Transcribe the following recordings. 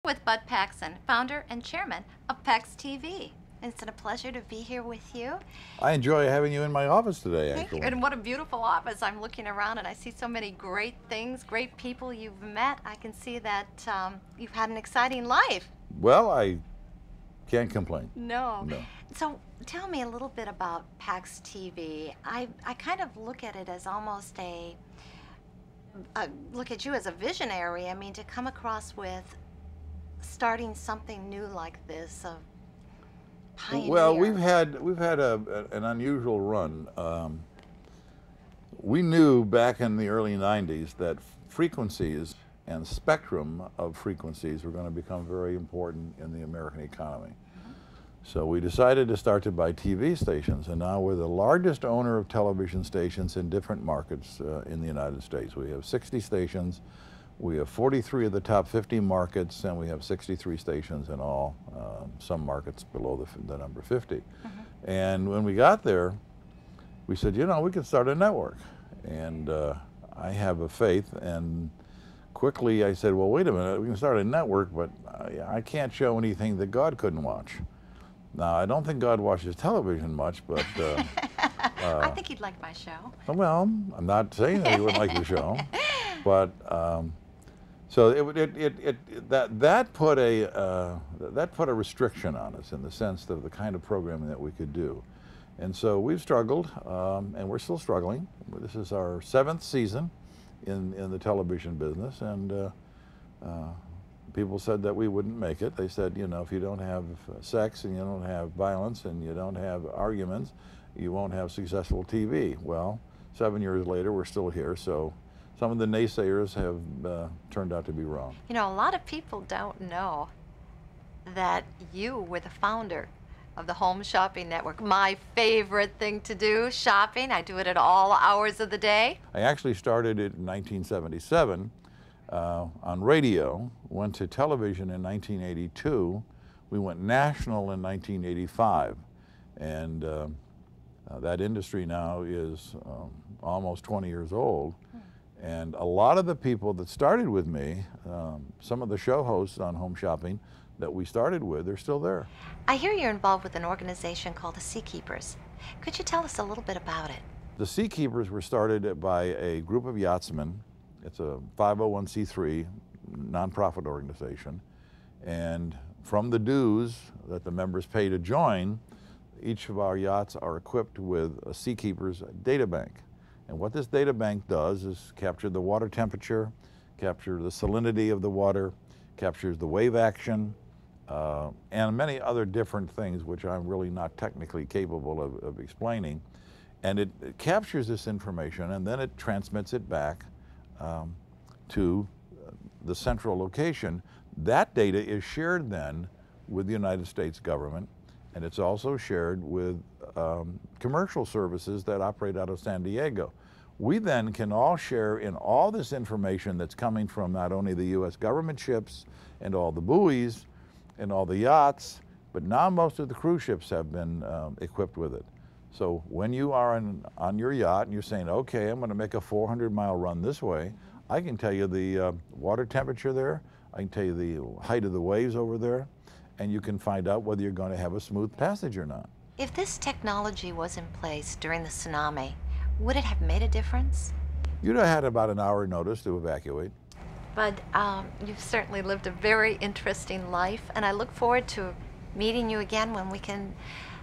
With Bud Paxson, founder and chairman of Pax TV. It's a pleasure to be here with you. I enjoy having you in my office today, Thank actually. you. And what a beautiful office. I'm looking around and I see so many great things, great people you've met. I can see that you've had an exciting life. Well, I can't complain. No. No. So tell me a little bit about Pax TV. I kind of look at it as almost look at you as a visionary. I mean, to come across with starting something new like this, of pioneer. Well, we've had an unusual run. We knew back in the early 90s that frequencies and spectrum of frequencies were going to become very important in the American economy. So we decided to start to buy TV stations, and now we're the largest owner of television stations in different markets in the United States. We have 60 stations. We have 43 of the top 50 markets, and we have 63 stations in all, some markets below the number 50. And when we got there, we said, you know, we could start a network. And I have a faith, and quickly I said, well, wait a minute, we can start a network, but I can't show anything that God couldn't watch. Now, I don't think God watches television much, but... I think he'd like my show. Well, I'm not saying that he wouldn't like your show, but... So that put a restriction on us in the sense of the kind of programming that we could do, and so we've struggled, and we're still struggling. This is our 7th season in the television business, and people said that we wouldn't make it. They said, you know, if you don't have sex and you don't have violence and you don't have arguments, you won't have successful TV. Well, 7 years later, we're still here, so. Some of the naysayers have turned out to be wrong. You know, a lot of people don't know that you were the founder of the Home Shopping Network. My favorite thing to do, shopping. I do it at all hours of the day. I actually started it in 1977 on radio, went to television in 1982. We went national in 1985. And that industry now is almost 20 years old. And a lot of the people that started with me, some of the show hosts on Home Shopping that we started with, they're still there. I hear you're involved with an organization called the SeaKeepers. Could you tell us a little bit about it? The SeaKeepers were started by a group of yachtsmen. It's a 501c3 nonprofit organization. And from the dues that the members pay to join, each of our yachts are equipped with a SeaKeepers data bank. And what this data bank does is capture the water temperature, capture the salinity of the water, captures the wave action, and many other different things which I'm really not technically capable of explaining. And it captures this information, and then it transmits it back to the central location. That data is shared then with the United States government, and it's also shared with commercial services that operate out of San Diego. We then can all share in all this information that's coming from not only the U.S. government ships and all the buoys and all the yachts, but now most of the cruise ships have been equipped with it. So when you are on your yacht and you're saying, okay, I'm going to make a 400-mile run this way, I can tell you the water temperature there, I can tell you the height of the waves over there, and you can find out whether you're going to have a smooth passage or not. If this technology was in place during the tsunami, would it have made a difference? You'd have had about an hour notice to evacuate. But you've certainly lived a very interesting life, and I look forward to meeting you again when we can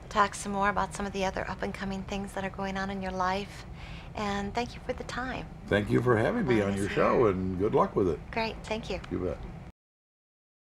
talk some more about some of the other up-and-coming things that are going on in your life. And thank you for the time. Thank you for having me on your show, and good luck with it. Great, thank you. You bet.